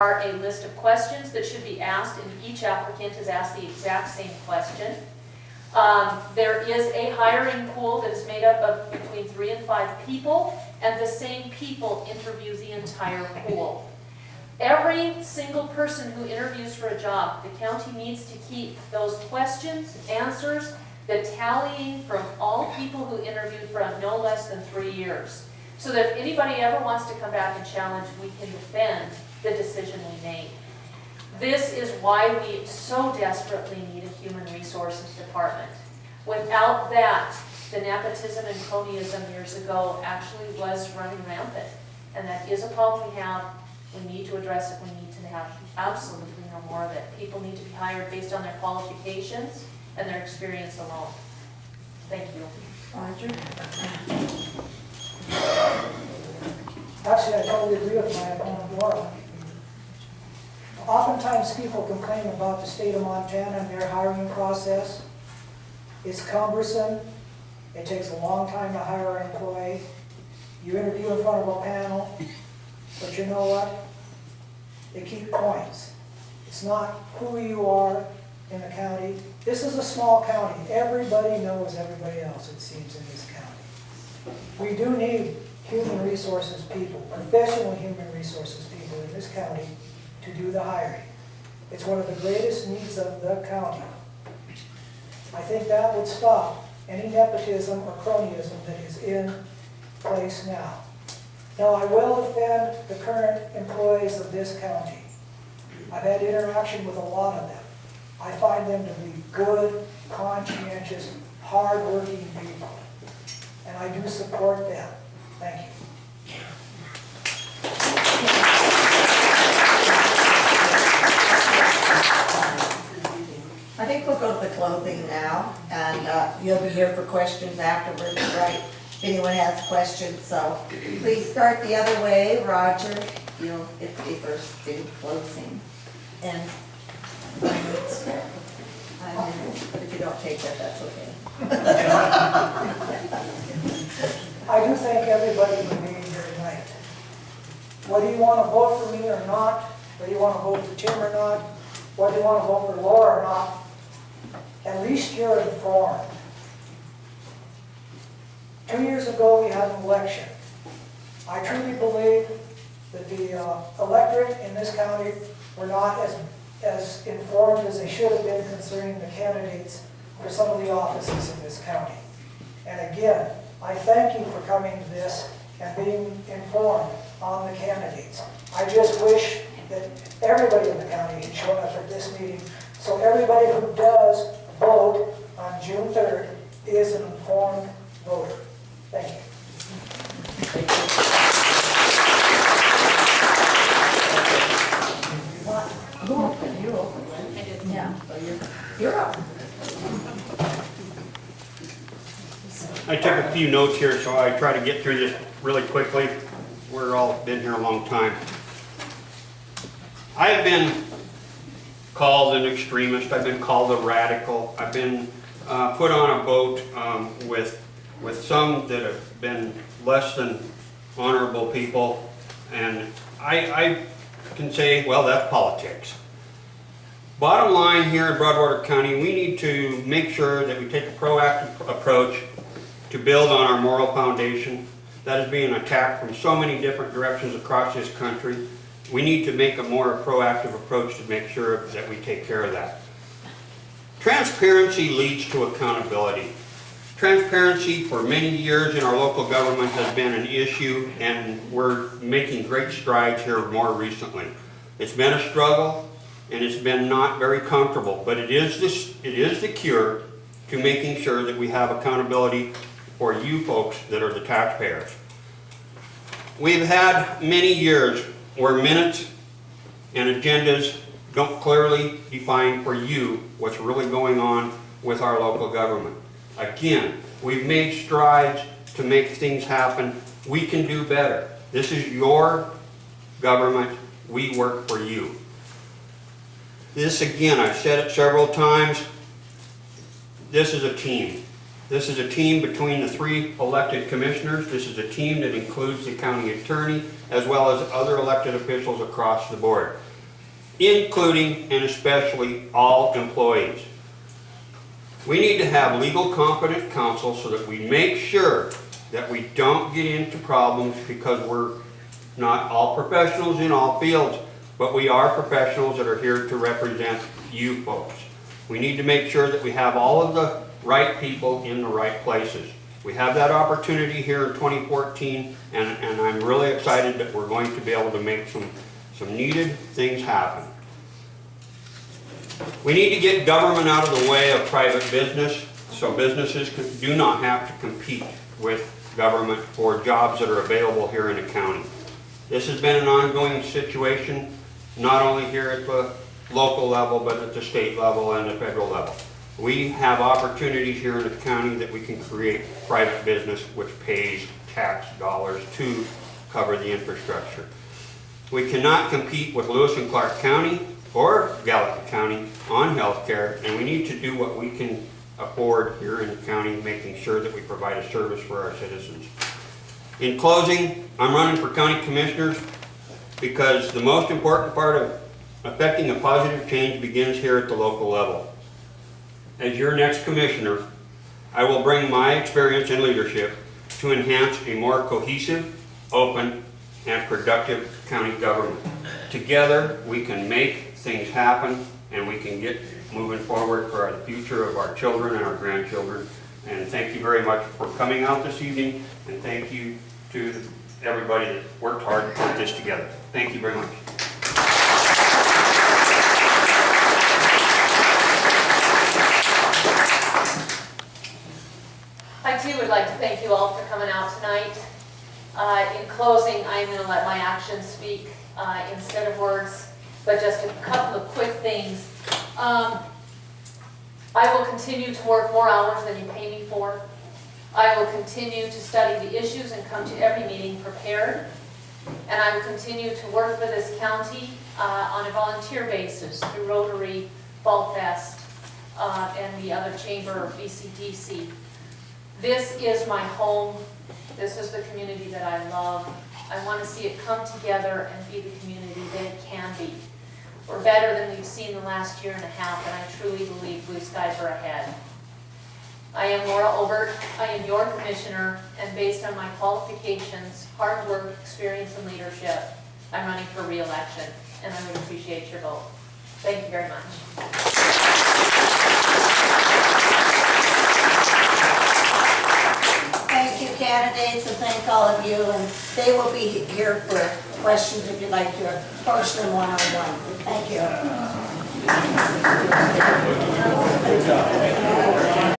are a list of questions that should be asked, and each applicant is asked the exact same question. There is a hiring pool that is made up of between 3 and 5 people, and the same people interview the entire pool. Every single person who interviews for a job, the county needs to keep those questions, answers, the tallying from all people who interviewed for no less than 3 years. So that if anybody ever wants to come back and challenge, we can defend the decision we made. This is why we so desperately need a human resources department. Without that, the nepotism and cronyism years ago actually was running rampant. And that is a problem we have. We need to address it. We need to have absolutely no more of it. People need to be hired based on their qualifications and their experience alone. Thank you. Roger? Actually, I totally agree with my opponent, Laura. Oftentimes people complain about the state of Montana and their hiring process. It's cumbersome. It takes a long time to hire an employee. You interview in front of a panel, but you know what? They keep points. It's not who you are in the county. This is a small county. Everybody knows everybody else, it seems, in this county. We do need human resources people, professional human resources people in this county to do the hiring. It's one of the greatest needs of the county. I think that would stop any nepotism or cronyism that is in place now. Now, I will defend the current employees of this county. I've had interaction with a lot of them. I find them to be good, conscientious, hard-working people. And I do support them. Thank you. I think we'll go to the clothing now, and you'll be here for questions afterwards, right? If anyone has questions, so please start the other way. Roger, you'll get to be first in closing. And if you don't take that, that's okay. I do thank everybody for being here tonight. Whether you want to vote for me or not, whether you want to vote for Tim or not, whether you want to vote for Laura or not, at least you're informed. 2 years ago, we had an election. I truly believe that the electorate in this county were not as informed as they should have been concerning the candidates for some of the offices in this county. And again, I thank you for coming to this and being informed on the candidates. I just wish that everybody in the county had shown up at this meeting, so everybody who does vote on June 3rd is an informed voter. Thank you. Who opened? You opened, right? I did. Yeah, so you're up. I took a few notes here, so I try to get through this really quickly. We're all been here a long time. I have been called an extremist. I've been called a radical. I've been put on a boat with some that have been less than honorable people, and I can say, well, that's politics. Bottom line here in Broadwater County, we need to make sure that we take a proactive approach to build on our moral foundation that is being attacked from so many different directions across this country. We need to make a more proactive approach to make sure that we take care of that. Transparency leads to accountability. Transparency for many years in our local government has been an issue, and we're making great strides here more recently. It's been a struggle, and it's been not very comfortable, but it is the cure to making sure that we have accountability for you folks that are the taxpayers. We've had many years where minutes and agendas don't clearly define for you what's really going on with our local government. Again, we've made strides to make things happen. We can do better. This is your government. We work for you. This, again, I've said it several times, this is a team. This is a team between the 3 elected commissioners. This is a team that includes the county attorney as well as other elected officials across the board. including and especially all employees. We need to have legal competent counsel so that we make sure that we don't get into problems, because we're not all professionals in all fields, but we are professionals that are here to represent you folks. We need to make sure that we have all of the right people in the right places. We have that opportunity here in 2014, and I'm really excited that we're going to be able to make some needed things happen. We need to get government out of the way of private business, so businesses do not have to compete with government for jobs that are available here in the county. This has been an ongoing situation, not only here at the local level, but at the state level and the federal level. We have opportunities here in the county that we can create private business which pays tax dollars to cover the infrastructure. We cannot compete with Lewis and Clark County or Gallatin County on healthcare, and we need to do what we can afford here in the county, making sure that we provide a service for our citizens. In closing, I'm running for county commissioners because the most important part of affecting a positive change begins here at the local level. As your next commissioner, I will bring my experience and leadership to enhance a more cohesive, open, and productive county government. Together, we can make things happen, and we can get moving forward for the future of our children and our grandchildren. And thank you very much for coming out this evening, and thank you to everybody that worked hard to put this together. Thank you very much. I too would like to thank you all for coming out tonight. In closing, I'm going to let my actions speak instead of words, but just a couple of quick things. I will continue to work more hours than you pay me for. I will continue to study the issues and come to every meeting prepared. And I will continue to work for this county on a volunteer basis through Rotary, Fall Fest, and the other chamber, BCDC. This is my home. This is the community that I love. I want to see it come together and be the community that it can be. We're better than we've seen the last year and a half, and I truly believe blue skies are ahead. I am Laura Obert. I am your commissioner, and based on my qualifications, hard work, experience, and leadership, I'm running for re-election, and I would appreciate your vote. Thank you very much. Thank you, candidates, and thank all of you, and they will be here for questions if you'd like to approach them one-on-one. Thank you.